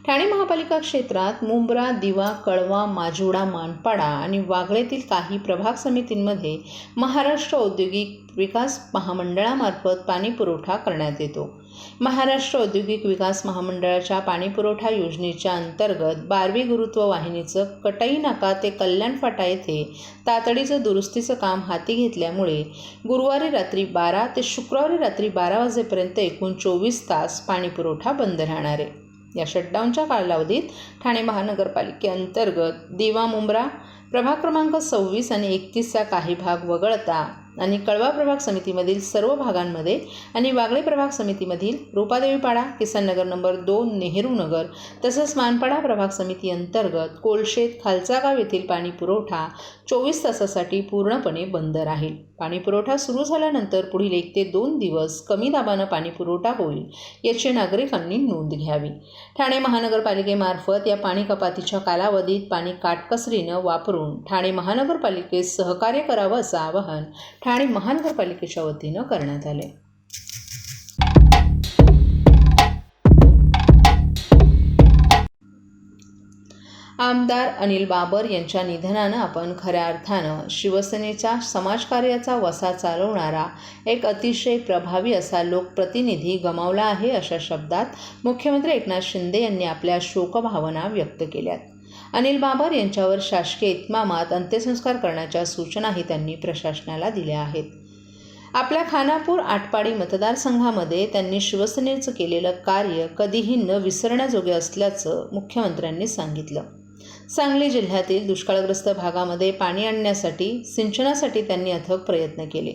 ठाणे महापालिका क्षेत्रात मुंब्रा, दिवा, कळवा, माजिवडा, मानपाडा आणि वागळेतील काही प्रभाग समितींमध्ये महाराष्ट्र औद्योगिक विकास महामंडळामार्फत पाणी पुरवठा करण्यात येतो. महाराष्ट्र औद्योगिक विकास महामंडळाच्या पाणीपुरवठा योजनेच्या अंतर्गत 12वी गुरुत्व वाहिनीचं कटाई नाका ते कल्याण फाटा येथे तातडीचं दुरुस्तीचं काम हाती घेतल्यामुळे गुरुवारी रात्री 12 ते शुक्रवारी रात्री 12 वाजेपर्यंत एकूण 24 तास पाणीपुरवठा बंद राहणार आहे. या शटडाऊनच्या कालावधीत ठाणे महानगरपालिकेअंतर्गत दिवा, मुंब्रा प्रभाग क्रमांक 26 आणि 31चा काही भाग वगळता आणि कळवा प्रभाग समितीमधील सर्व भागांमध्ये आणि वागळे प्रभाग समितीमधील रूपादेवीपाडा, किसन नगर नंबर 2, नेहरू नगर तसंच मानपाडा प्रभाग समिती अंतर्गत कोळशेत, खालचा गाव येथील पाणी पुरवठा 24 तासासाठी पूर्णपणे बंद राहील. पाणी पुरवठा सुरू झाल्यानंतर पुढील 1 ते 2 दिवस कमी दाबानं पाणी पुरवठा होईल याची नागरिकांनी नोंद घ्यावी. ठाणे महानगरपालिकेमार्फत या पाणी कपातीच्या कालावधीत पाणी काटकसरीनं वापरून ठाणे महानगरपालिकेस सहकार्य करावं असं आवाहन ठाणे महानगरपालिकेच्या वतीनं करण्यात आले. आमदार अनिल बाबर यांच्या निधनानं आपण खऱ्या अर्थानं शिवसेनेच्या समाजकार्याचा वसा चालवणारा एक अतिशय प्रभावी असा लोकप्रतिनिधी गमावला आहे, अशा शब्दात मुख्यमंत्री एकनाथ शिंदे यांनी आपल्या शोकभावना व्यक्त केल्यात. अनिल बाबर यांच्यावर शासकीय इतमामात अंत्यसंस्कार करण्याच्या सूचनाही त्यांनी प्रशासनाला दिल्या आहेत. आपल्या खानापूर आटपाडी मतदारसंघामध्ये त्यांनी शिवसेनेचं केलेलं कार्य कधीही न विसरण्याजोगे असल्याचं मुख्यमंत्र्यांनी सांगितलं. सांगली जिल्ह्यातील दुष्काळग्रस्त भागामध्ये पाणी आणण्यासाठी सिंचनासाठी त्यांनी अथक प्रयत्न केले.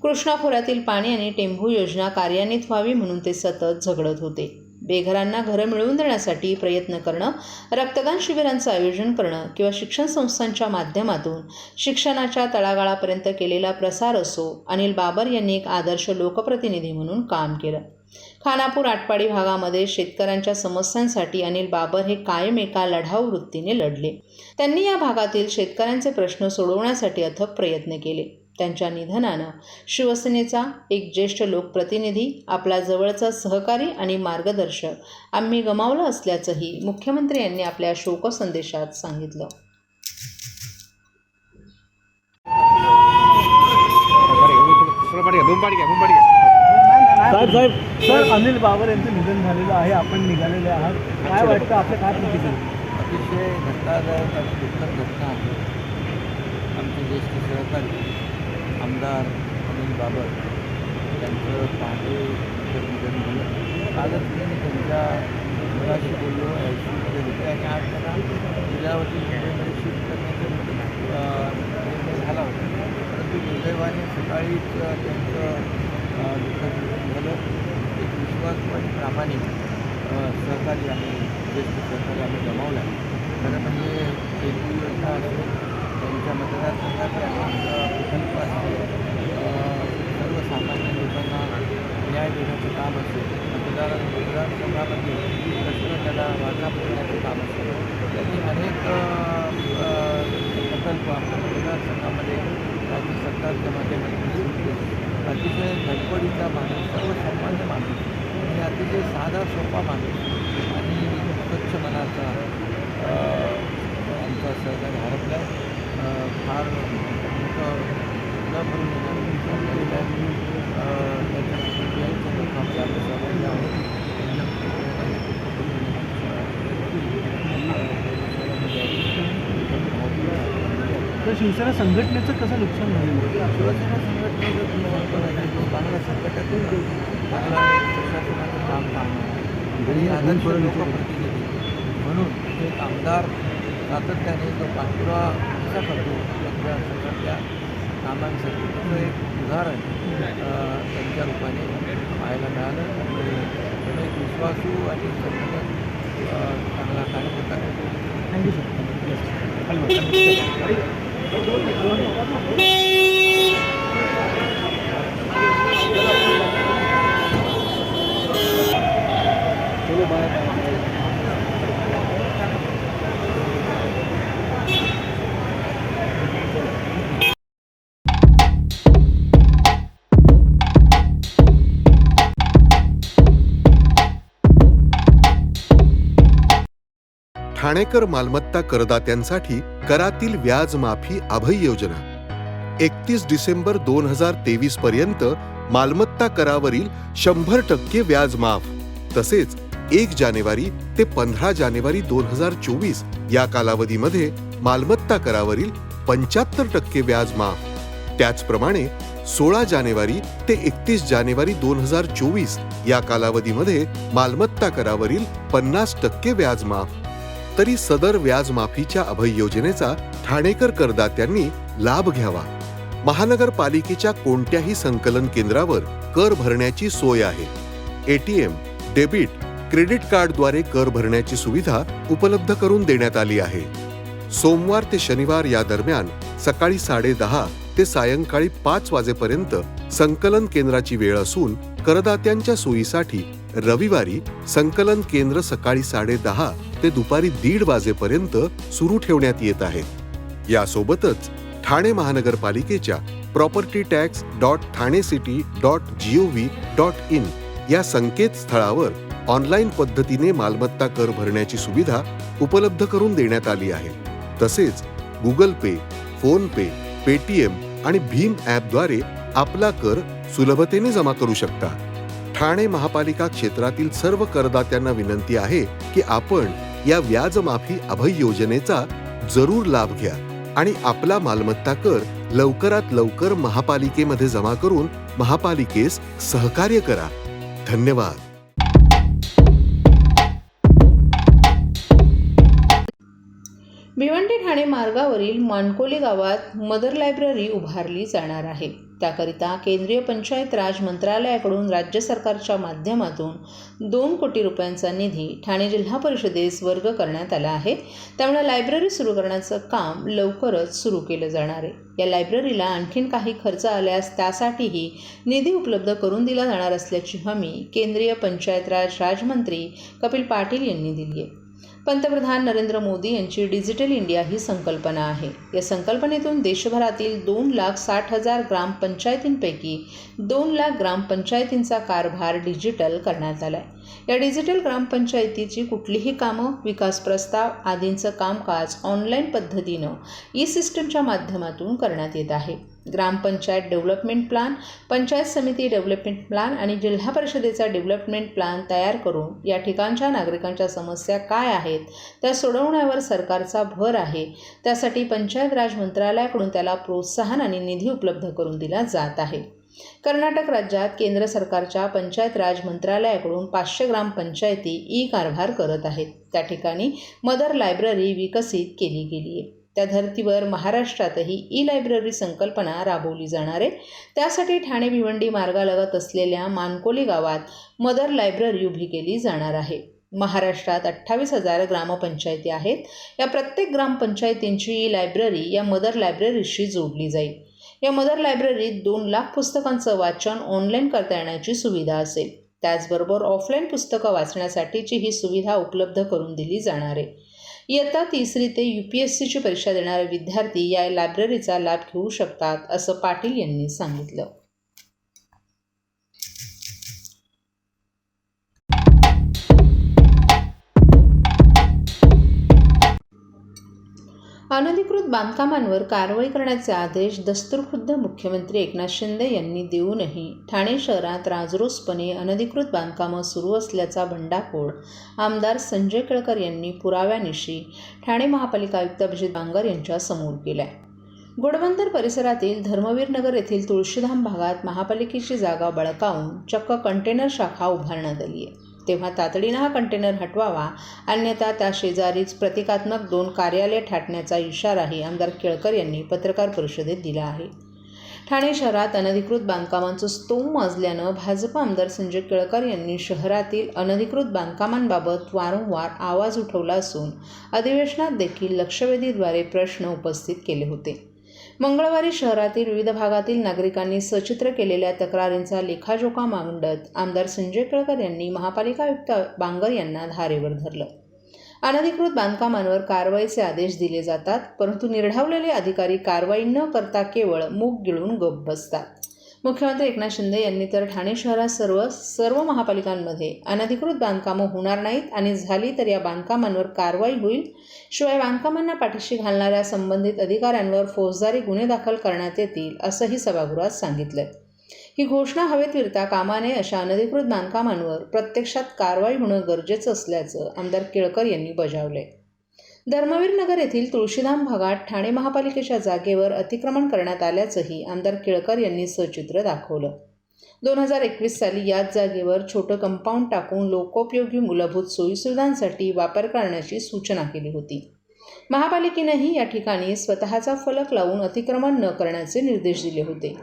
कृष्णा खोऱ्यातील पाणी आणि टेंभू योजना कार्यान्वित व्हावी म्हणून ते सतत झगडत होते. बेघरांना घरं मिळवून देण्यासाठी प्रयत्न करणं, रक्तदान शिबिरांचं आयोजन करणं किंवा शिक्षण संस्थांच्या माध्यमातून शिक्षणाच्या तळागाळापर्यंत केलेला प्रसार असो, अनिल बाबर यांनी एक आदर्श लोकप्रतिनिधी म्हणून काम केलं. खानापूर आटपाडी भागामध्ये शेतकऱ्यांच्या समस्यांसाठी अनिल बाबर हे कायम एका लढाऊ वृत्तीने लढले. त्यांनी या भागातील शेतकऱ्यांचे प्रश्न सोडवण्यासाठी अथक प्रयत्न केले. त्यांच्या निधनानं शिवसेनेचा एक ज्येष्ठ लोकप्रतिनिधी, आपला जवळचा सहकारी आणि मार्गदर्शक आम्ही गमावलं असल्याचंही मुख्यमंत्री यांनी आपल्या शोकसंदेशात सांगितलं. सर, अनिल बाबर यांचं निधन झालेलं आहे, आपण निघालेले आहात, काय वाटतं, आपल्या काय प्रतिक्रिया? अतिशय धक्कादायक आणि दुःखद घटना आहे. आमचे ज्येष्ठ सहकारी आमदार अनिल बाबर यांचं पहाटे निधन झालं. कालच मी त्यांच्या मुलाशी बोललो, आयसीयूमध्ये होते आणि आज त्यांना जिल्ह्यावरती मुंबईमध्ये शिफ्ट करण्याचा निर्णय झाला होता. परंतु दुर्दैवाने सकाळीच त्यांचं दुःखद निधन झालं. एक विश्वासू आणि प्रामाणिक सहकारी आणि ज्येष्ठ सहकारी आम्ही गमावला. खरं म्हणजे टेंभू योजना असेल, त्यांच्या मतदारसंघाचे अनेक प्रकल्प असतील, सर्वसामान्य लोकांना न्याय देण्याचं काम असेल, मतदारसंघामध्ये प्रश्न त्याला वाचा करण्याचं काम असेल, त्यांनी अनेक प्रकल्प आपल्या मतदारसंघामध्ये राज्य सरकारच्या माध्यमातून सुरू केले. अतिशय धडपडीचा माणूस, सर्वसामान्य माणूस आणि अतिशय साधा सोपा माणूस आणि स्वच्छ मनाचा आमचा सहकारी हरपला. फार मोठं न भरून येणारं त्याच्या कुटुंबियांच्या लोकांचे आम्ही सहभागी आहोत. तर शिवसेना संघटनेचं कसं नुकसान झालेलं आहे? शिवसेना संघटनेचं तो चांगला संघटनेतून चांगला प्रशासनाचं काम पाहणार आणि आदर्श लोकप्रतिनिधी म्हणून एक आमदार सातत्याने जो पाठपुरावा कसा करतो मतदारसंघातल्या कामांसाठी, त्याचं एक उदाहरण त्यांच्या रूपाने पाहायला मिळालं. त्यामुळे एक विश्वासू आणि संघटन चांगला कार्यकर्ता. Thank you sir. ठाणेकर मालमत्ता करदात्यांसाठी करातील व्याज माफी अभय योजना 31 डिसेंबर 2023 पर्यंत मालमत्ता करावरील 100% व्याज माफ. तसेच 1 जानेवारी ते 15 जानेवारी 2024 या कालावधीमध्ये मालमत्ता करावरील 75% व्याज माफ. त्याचप्रमाणे 16 जानेवारी ते 31 जानेवारी 2024 या कालावधीमध्ये मालमत्ता करावरील 50% व्याज माफ. तरी सदर व्याज माफीच्या अभय योजनेचा ठाणेकर करदात्यांनी लाभ घ्यावा. महानगरपालिकेच्या कोणत्याही संकलन केंद्रावर कर भरण्याची सोय आहे. ATM, डेबिट, क्रेडिट कार्डद्वारे कर भरण्याची सुविधा उपलब्ध करून देण्यात आली आहे. सोमवार ते शनिवार या दरम्यान सकाळी 10:30 ते सायंकाळी 5 वाजेपर्यंत संकलन केंद्राची वेळ असून करदात्यांच्या सोयीसाठी रविवारी संकलन केंद्र सकाळी 10:30 ते दुपारी 1:30 वाजेपर्यंत सुरू ठेवण्यात येत आहे. यासोबतच ठाणे महानगरपालिकेच्या propertytax.thanecity.gov.in या संकेतस्थळावर ऑनलाईन पद्धतीने मालमत्ता कर भरण्याची सुविधा उपलब्ध करून देण्यात आली आहे. तसेच गुगल पे, फोन पे, पेटीएम आणि भीम ॲपद्वारे आपला कर सुलभतेने जमा करू शकता. ठाणे महापालिका क्षेत्रातील सर्व करदात्यांना विनंती आहे की आपण या व्याज माफी अभय योजनेचा जरूर लाभ घ्या आणि आपला मालमत्ता कर लवकरात लवकर महापालिकेमध्ये जमा करून महापालिकेस सहकार्य करा. धन्यवाद. भिवंडी ठाणे मार्गावरील मानकोली गावात मदर लायब्ररी उभारली जाणार आहे. त्याकरिता केंद्रीय पंचायत राज मंत्रालयाकडून राज्य सरकारच्या माध्यमातून 2 कोटी रुपयांचा निधी ठाणे जिल्हा परिषदेस वर्ग करण्यात आला आहे. त्यामुळे लायब्ररी सुरू करण्याचं काम लवकरच सुरू केलं जाणार आहे. या लायब्ररीला आणखीन काही खर्च आल्यास त्यासाठीही निधी उपलब्ध करून दिला जाणार असल्याची हमी केंद्रीय पंचायत राज राज्यमंत्री कपिल पाटील यांनी दिली आहे. पंतप्रधान नरेंद्र मोदी यांची डिजिटल इंडिया ही संकल्पना आहे. या संकल्पनेतून देशभरातील 2,60,000 ग्रामपंचायतींपैकी 2,00,000 ग्रामपंचायतींचा कारभार डिजिटल करण्यात आला आहे. या डिजिटल ग्रामपंचायतीची कुठलीही कामं, विकास प्रस्ताव आदींचं कामकाज ऑनलाईन पद्धतीनं सिस्टमच्या माध्यमातून करण्यात येत आहे. ग्रामपंचायत डेव्हलपमेंट प्लॅन, पंचायत समिती डेव्हलपमेंट प्लॅन आणि जिल्हा परिषदेचा डेव्हलपमेंट प्लॅन तयार करून या ठिकाणच्या नागरिकांच्या समस्या काय आहेत त्या सोडवण्यावर सरकारचा भर आहे. त्यासाठी पंचायत राज मंत्रालयाकडून त्याला प्रोत्साहन आणि निधी उपलब्ध करून दिला जात आहे. कर्नाटक राज्यात केंद्र सरकारच्या पंचायत राज मंत्रालयाकडून 500 ग्रामपंचायती कारभार करत आहेत. त्या ठिकाणी मदर लायब्ररी विकसित केली गेली आहे. त्या धर्तीवर महाराष्ट्रातही लायब्ररी संकल्पना राबवली जाणार आहे. त्यासाठी ठाणे भिवंडी मार्गालगत असलेल्या मानकोली गावात मदर लायब्ररी उभी केली जाणार आहे. महाराष्ट्रात 28,000 ग्रामपंचायती आहेत. या प्रत्येक ग्रामपंचायतींची लायब्ररी या मदर लायब्ररीशी जोडली जाईल. या मदर लायब्ररीत 2,00,000 पुस्तकांचं वाचन ऑनलाईन करता येण्याची सुविधा असेल. त्याचबरोबर ऑफलाईन पुस्तकं वाचण्यासाठीची ही सुविधा उपलब्ध करून दिली जाणार आहे. इयत्ता 3री ते UPSCची परीक्षा देणारे विद्यार्थी या लायब्ररीचा लाभ घेऊ शकतात, असं पाटील यांनी सांगितलं. अनधिकृत बांधकामांवर कारवाई करण्याचे आदेश दस्तूरखुद्द मुख्यमंत्री एकनाथ शिंदे यांनी देऊनही ठाणे शहरात राजरोसपणे अनधिकृत बांधकामं सुरू असल्याचा बंडाफोड आमदार संजय केळकर यांनी पुराव्यानिशी ठाणे महापालिका आयुक्त अभिजित बांगर यांच्या समोर केला आहे. घोडबंदर परिसरातील धर्मवीर नगर येथील तुळशीधाम भागात महापालिकेची जागा बळकावून चक्क कंटेनर शाखा उभारण्यात आली आहे. तेव्हा तातडीनं हा कंटेनर हटवावा, अन्यथा त्या शेजारीच प्रतिकात्मक 2 कार्यालय थाटण्याचा इशाराही आमदार केळकर यांनी पत्रकार परिषदेत दिला आहे. ठाणे शहरात अनधिकृत बांधकामांचं स्तोम माजल्यानं भाजप आमदार संजय केळकर यांनी शहरातील अनधिकृत बांधकामांबाबत वारंवार आवाज उठवला असून अधिवेशनात देखील लक्षवेधीद्वारे प्रश्न उपस्थित केले होते. मंगळवारी शहरातील विविध भागातील नागरिकांनी सचित्र केलेल्या तक्रारींचा लेखाजोखा मांडत आमदार संजय केळकर यांनी महापालिका आयुक्त बांगर यांना धारेवर धरलं. अनधिकृत बांधकामांवर कारवाईचे आदेश दिले जातात, परंतु निर्ढावलेले अधिकारी कारवाई न करता केवळ मूग गिळून गप्प बसतात. मुख्यमंत्री एकनाथ शिंदे यांनी तर ठाणे शहरात सर्व महापालिकांमध्ये अनधिकृत बांधकामं होणार नाहीत आणि झाली तर या बांधकामांवर कारवाई होईल. शिवाय बांधकामांना पाठीशी घालणाऱ्या संबंधित अधिकाऱ्यांवर फौजदारी गुन्हे दाखल करण्यात येतील असंही सभागृहात सांगितलं. ही घोषणा हवेत विरता कामा नये. अशा अनधिकृत बांधकामांवर प्रत्यक्षात कारवाई होणं गरजेचं असल्याचं आमदार केळकर यांनी बजावलंय. धर्मवीर नगर येथील तुळशीधाम भागात ठाणे महापालिकेच्या जागेवर अतिक्रमण करण्यात आल्याचंही आमदार केळकर यांनी सचित्र दाखवलं. 2021 साली याच जागेवर छोटं कंपाऊंड टाकून लोकोपयोगी मूलभूत सोयीसुविधांसाठी वापर करण्याची सूचना केली होती. महापालिकेनंही या ठिकाणी स्वतःचा फलक लावून अतिक्रमण न करण्याचे निर्देश दिले होते.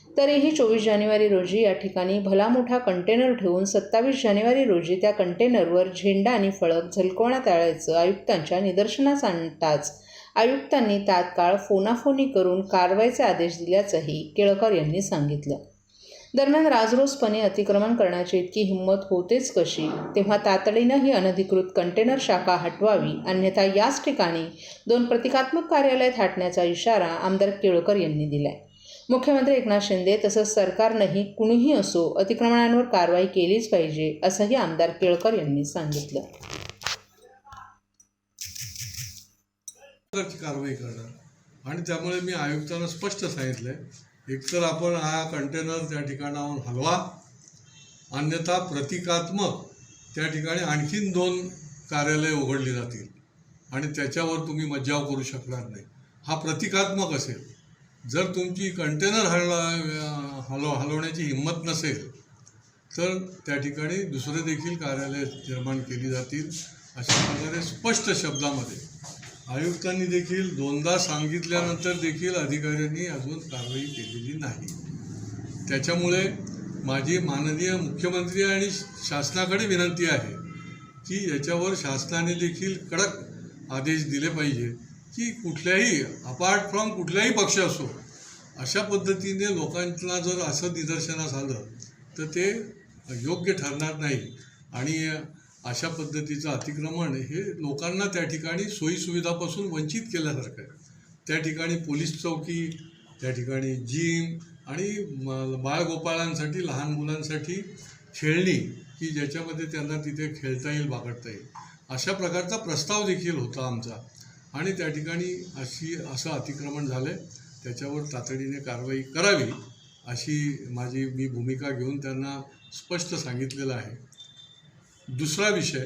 तरीही 24 जानेवारी रोजी या ठिकाणी भला मोठा कंटेनर ठेवून 27 जानेवारी रोजी त्या कंटेनरवर झेंडा आणि फलक झलकवण्यात आल्याचं आयुक्तांच्या निदर्शनास आणताच आयुक्तांनी तात्काळ फोनाफोनी करून कारवाईचे आदेश दिल्याचंही केळकर यांनी सांगितलं. दरम्यान राजरोसपणे अतिक्रमण करण्याची इतकी हिंमत होतेच कशी, तेव्हा तातडीनं ही अनधिकृत कंटेनर शाखा हटवावी, अन्यथा याच ठिकाणी 2 प्रतिकात्मक कार्यालय थाटण्याचा इशारा आमदार केळकर यांनी दिलाय. मुख्यमंत्री एकनाथ शिंदे तसंच सरकारनंही कुणीही असो अतिक्रमणांवर कारवाई केलीच पाहिजे असंही आमदार केळकर यांनी सांगितलं. कारवाई करणार आणि त्यामुळे मी आयुक्तांना स्पष्ट सांगितलंय, एकतर आपण हा कंटेनर त्या ठिकाणाहून हलवा, अन्यथा प्रतिकात्मक त्या ठिकाणी आणखीन 2 कार्यालय उघडली जातील आणि त्याच्यावर तुम्ही मज्जाव करू शकणार नाही. हा प्रतिकात्मक असेल. जर तुमची कंटेनर हलवण्याची हिंमत नसेल तर त्या ठिकाणी दुसरे देखील कार्यालय निर्माण केली जातील. अशा प्रकारे स्पष्ट शब्दामध्ये आयुक्तांनी देखील 2दा सांगितल्यानंतर देखील अधिकाऱ्यांनी अजून कारवाई केलेली नाही. त्याच्यामुळे माझी माननीय मुख्यमंत्री आणि शासनाकडे विनंती आहे की याच्यावर शासनाने देखील कडक आदेश दिले पाहिजे की कुठल्याही अपार्ट फ्रॉम कुठल्याही पक्ष असो अशा पद्धतीने लोकांना जर असं निदर्शनास आलं तर ते योग्य ठरणार नाही आणि अशा पद्धतीचं अतिक्रमण हे लोकांना त्या ठिकाणी सोयीसुविधापासून वंचित केल्यासारखं आहे. त्या ठिकाणी पोलीस चौकी, त्या ठिकाणी जिम आणि बाळगोपाळांसाठी लहान मुलांसाठी खेळणी की ज्याच्यामध्ये त्यांना तिथे खेळता येईल, बागडता येईल, अशा प्रकारचा प्रस्ताव देखील होता आमचा आणि त्या ठिकाणी असं अतिक्रमण झालं आहे. त्याच्यावर तातडीने कारवाई करावी अशी मी भूमिका घेऊन त्यांना स्पष्ट सांगितलेलं आहे. दुसरा विषय